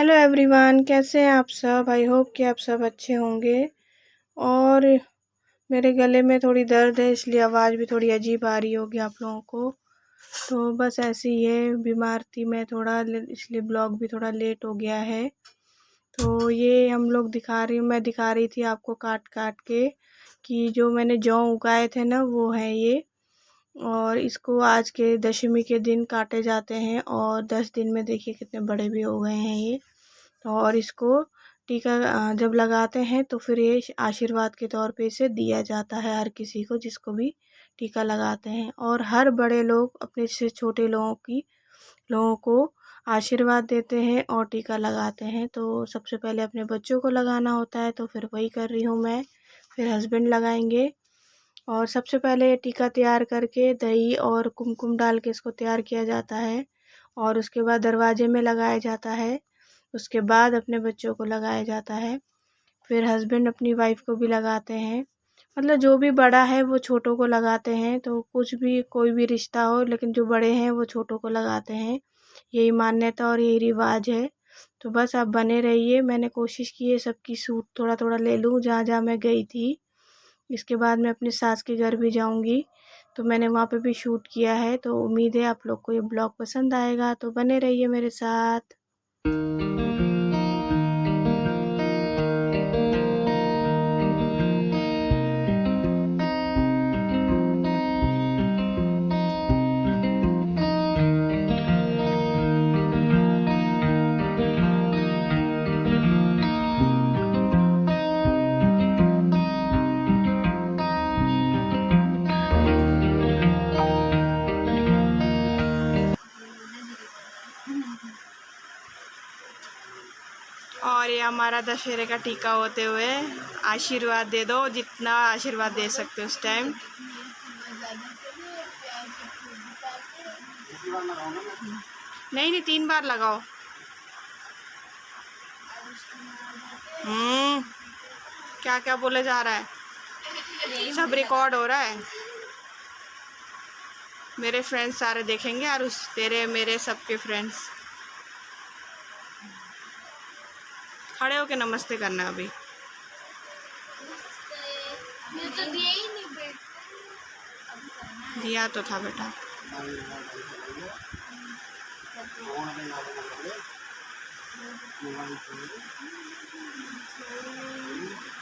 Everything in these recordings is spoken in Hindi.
हेलो एवरीवन, कैसे हैं आप सब। आई होप कि आप सब अच्छे होंगे। और मेरे गले में थोड़ी दर्द है, इसलिए आवाज़ भी थोड़ी अजीब आ रही होगी आप लोगों को। तो बस ऐसे ही है, बीमार थी मैं थोड़ा, इसलिए ब्लॉग भी थोड़ा लेट हो गया है। तो ये मैं दिखा रही थी आपको काट काट के कि जो मैंने जौ उगाए थे ना, वो है ये। और इसको आज के दशमी के दिन काटे जाते हैं और 10 दिन में देखिए कितने बड़े भी हो गए हैं ये। तो और इसको टीका जब लगाते हैं तो फिर ये आशीर्वाद के तौर पे इसे दिया जाता है हर किसी को जिसको भी टीका लगाते हैं। और हर बड़े लोग अपने से छोटे लोगों को आशीर्वाद देते हैं और टीका लगाते हैं। तो सबसे पहले अपने बच्चों को लगाना होता है, तो फिर वही कर रही हूँ मैं। फिर हस्बैंड लगाएंगे। और सबसे पहले ये टीका तैयार करके दही और कुमकुम डाल के इसको तैयार किया जाता है और उसके बाद दरवाजे में लगाया जाता है। उसके बाद अपने बच्चों को लगाया जाता है। फिर हस्बैंड अपनी वाइफ को भी लगाते हैं। मतलब जो भी बड़ा है वो छोटों को लगाते हैं। तो कुछ भी कोई भी रिश्ता हो, लेकिन जो बड़े हैं वो छोटों को लगाते हैं। यही मान्यता और यही रिवाज है। तो बस आप बने रहिए। मैंने कोशिश की है सबकी सूट थोड़ा थोड़ा ले लूँ जहाँ जहाँ मैं गई थी। इसके बाद मैं अपनी सास के घर भी जाऊंगी, तो मैंने वहाँ पे भी शूट किया है। तो उम्मीद है आप लोग को ये ब्लॉग पसंद आएगा, तो बने रहिए मेरे साथ। और ये हमारा दशहरे का टीका होते हुए आशीर्वाद दे दो, जितना आशीर्वाद दे सकते हो उस टाइम। नहीं नहीं, 3 बार लगाओ। क्या क्या बोले जा रहा है, सब रिकॉर्ड हो रहा है। मेरे फ्रेंड्स सारे देखेंगे और उस तेरे मेरे सबके फ्रेंड्स। खड़े होके नमस्ते करना अभी। तो दिया तो था बेटा।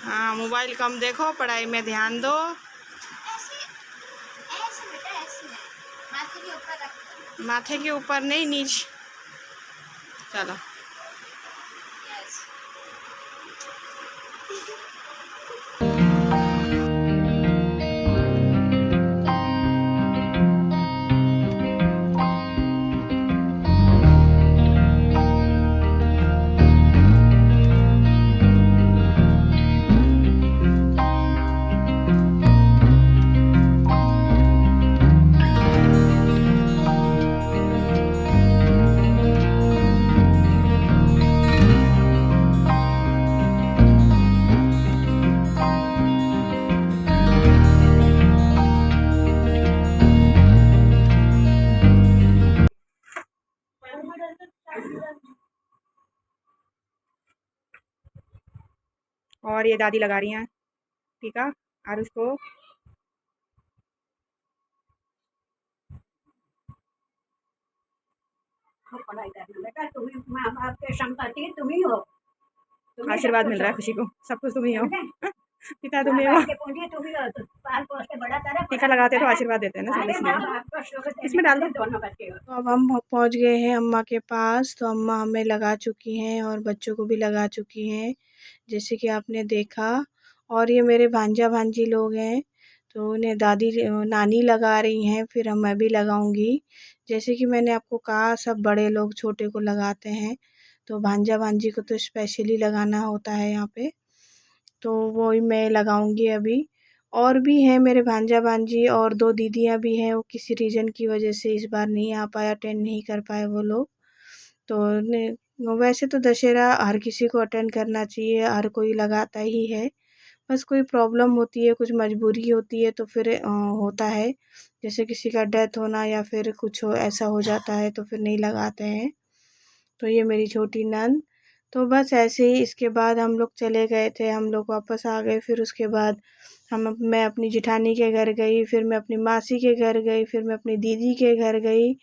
हाँ, मोबाइल कम देखो, पढ़ाई में ध्यान दो। माथे के ऊपर नहीं, नीचे। चलो। और ये दादी लगा रही हैं टीका और उसको आशीर्वाद मिल रहा है। खुशी को सब कुछ तुम्ही हो, पिता तुम्ही हो। टीका लगाते तो आशीर्वाद देते हैं ना, इसलिए इसमें डाल दो। तो अब हम पहुंच गए हैं अम्मा के पास। तो अम्मा हमें लगा चुकी हैं और बच्चों को भी लगा चुकी हैं, जैसे कि आपने देखा। और ये मेरे भांजा भांजी लोग हैं, तो उन्हें दादी नानी लगा रही हैं, फिर हम मैं भी लगाऊंगी। जैसे कि मैंने आपको कहा, सब बड़े लोग छोटे को लगाते हैं, तो भांजा भांजी को तो स्पेशली लगाना होता है यहाँ पे। तो वही मैं लगाऊंगी अभी। और भी हैं मेरे भांजा भांजी और 2 दीदियाँ भी हैं, वो किसी रीज़न की वजह से इस बार नहीं आ पाए, अटेंड नहीं कर पाए वो लोग। तो वैसे तो दशहरा हर किसी को अटेंड करना चाहिए, हर कोई लगाता ही है। बस कोई प्रॉब्लम होती है, कुछ मजबूरी होती है तो फिर होता है। जैसे किसी का डेथ होना या फिर कुछ ऐसा हो जाता है तो फिर नहीं लगाते हैं। तो ये मेरी छोटी नंद तो बस ऐसे ही इसके बाद हम लोग चले गए थे, हम लोग वापस आ गए। फिर उसके बाद मैं अपनी जेठानी के घर गई, फिर मैं अपनी मासी के घर गई, फिर मैं अपनी दीदी के घर गई।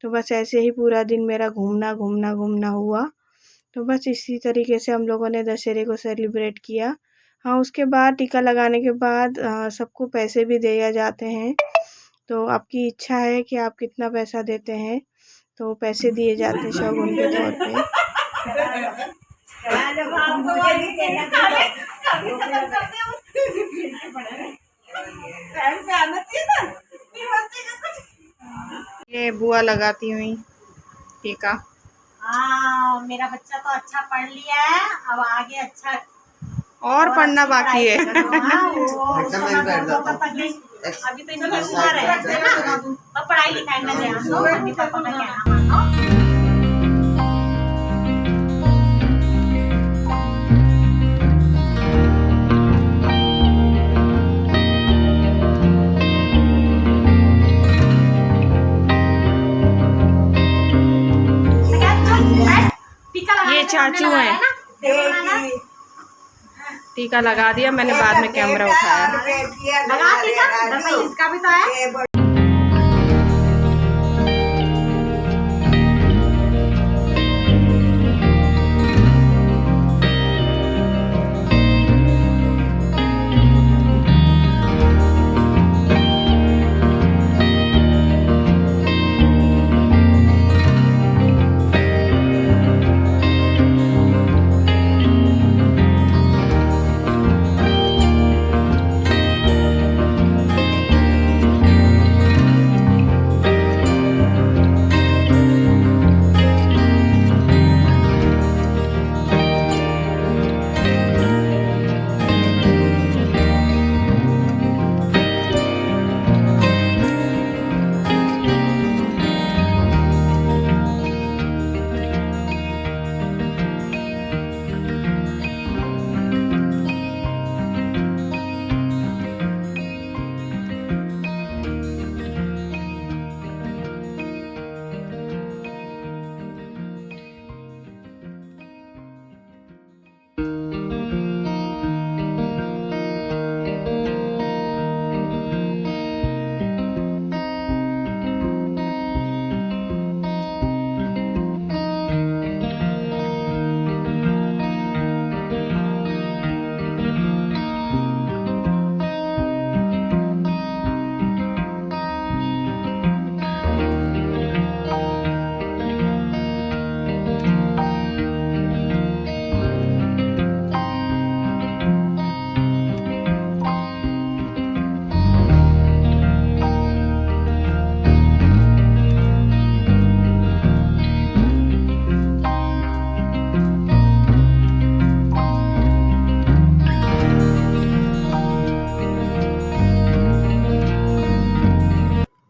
तो बस ऐसे ही पूरा दिन मेरा घूमना घूमना घूमना हुआ। तो बस इसी तरीके से हम लोगों ने दशहरे को सेलिब्रेट किया। हाँ, उसके बाद टीका लगाने के बाद सबको पैसे भी दिए जाते हैं। तो आपकी इच्छा है कि आप कितना पैसा देते हैं, तो पैसे दिए जाते हैं शगुन के तौर पे। ये बुआ लगाती हुई टीका। हाँ, मेरा बच्चा तो अच्छा पढ़ लिया है, अब आगे अच्छा और पढ़ना बाकी है। अभी तो इनका शुगर है ना, अब पढ़ाई लिखाई में ध्यान दो, मम्मी पापा का कहना मानो। ये चाचू हैं, टीका लगा दिया मैंने, बाद में कैमरा उठाया। लगा टीका, इसका भी तो है।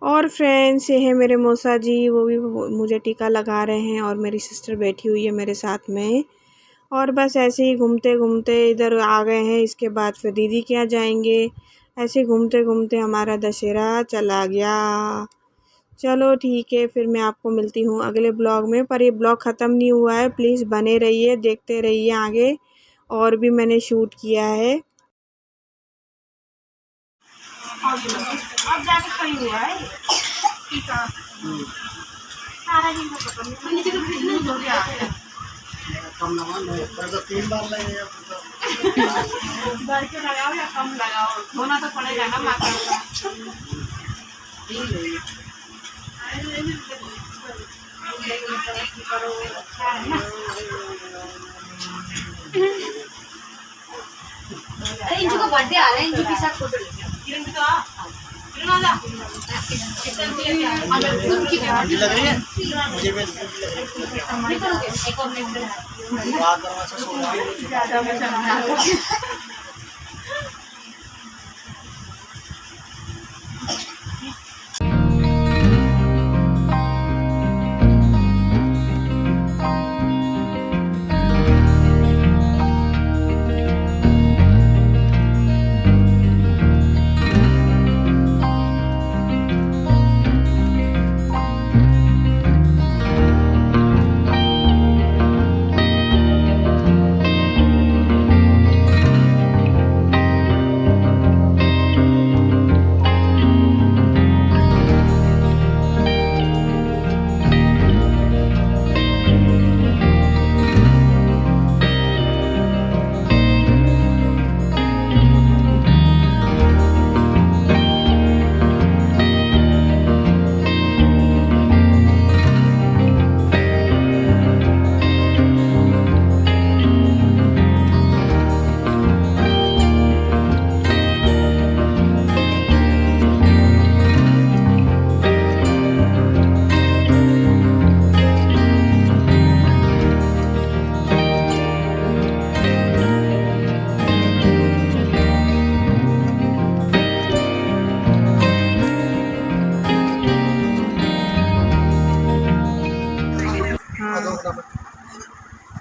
और फ्रेंड्स, ये है मेरे मौसा जी, वो भी मुझे टीका लगा रहे हैं और मेरी सिस्टर बैठी हुई है मेरे साथ में। और बस ऐसे ही घूमते घूमते इधर आ गए हैं। इसके बाद फिर दीदी के यहाँ जाएंगे। ऐसे घूमते घूमते हमारा दशहरा चला गया। चलो ठीक है, फिर मैं आपको मिलती हूँ अगले ब्लॉग में। पर ये ब्लॉग ख़त्म नहीं हुआ है, प्लीज़ बने रहिए, देखते रहिए आगे, और भी मैंने शूट किया है। अब जाके खड़ी हुआ है टीका। सारा दिन तो पता नहीं, नीचे तो बिजनेस हो गया है। कम लगाओ, पर तो 3 बार लगेगा। बढ़ के लगाओ या कम लगाओ, होना तो पड़ेगा ना माता का। अरे इंजू का बर्थडे आ रहा है, इंजू के साथ फोटो लेंगे। किरण भी तो आ, किरण आ जा। मुझे लग रही है, मुझे भी एक और मिनट बात करवा से सोना।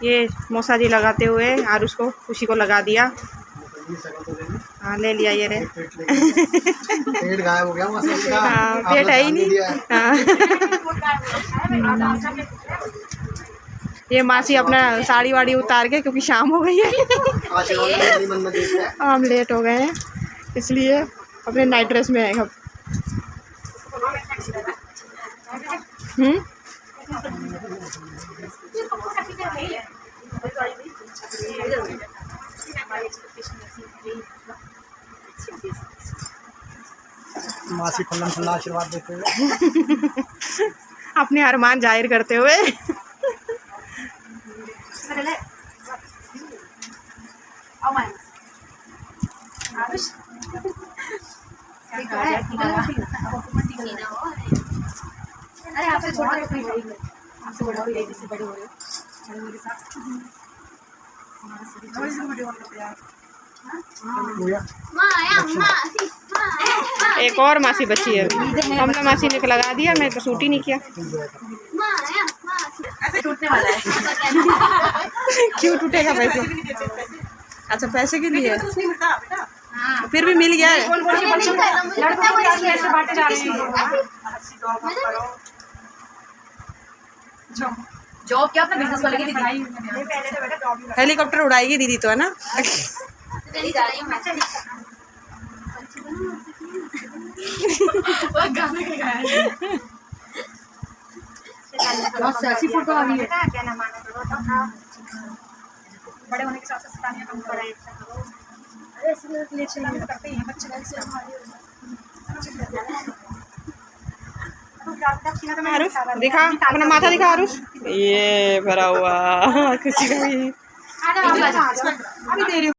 ये मौसा जी लगाते हुए और उसको खुशी को लगा दिया। हाँ ले लिया ये रे। पेट गायब हो गया हाँ पेट है ही नहीं। हाँ ये मासी अपना साड़ी वाड़ी उतार के, क्योंकि शाम हो गई है, हम लेट हो गए हैं इसलिए अपने नाइट ड्रेस में आए हम। मासी खुल्ला आशीर्वाद देते हुए अपने अरमान जाहिर करते हुए। अरे आपसे छोटा आपसे बड़ा हो रही है, इससे बड़े हो रहे हो मेरे साथ। एक और मासी बची है, हमने मासी ने लगा दिया, मैं तो सूट ही नहीं किया। ऐसे टूटने वाला है। क्यों टूटेगा पैसे? अच्छा पैसे के लिए फिर भी मिल गया है। जॉब क्या अपना बिजनेस वाले की दीदी हेलीकॉप्टर उड़ाएगी दीदी तो, है ना? फोटो आ रही है। बड़े होने के साथ साथ कम कर रहे हैं। करते हैं बच्चे आरुष दिखा अपना माथा, दिखा आरुष, ये भरा हुआ खुशी का भी अभी दे रही हूँ।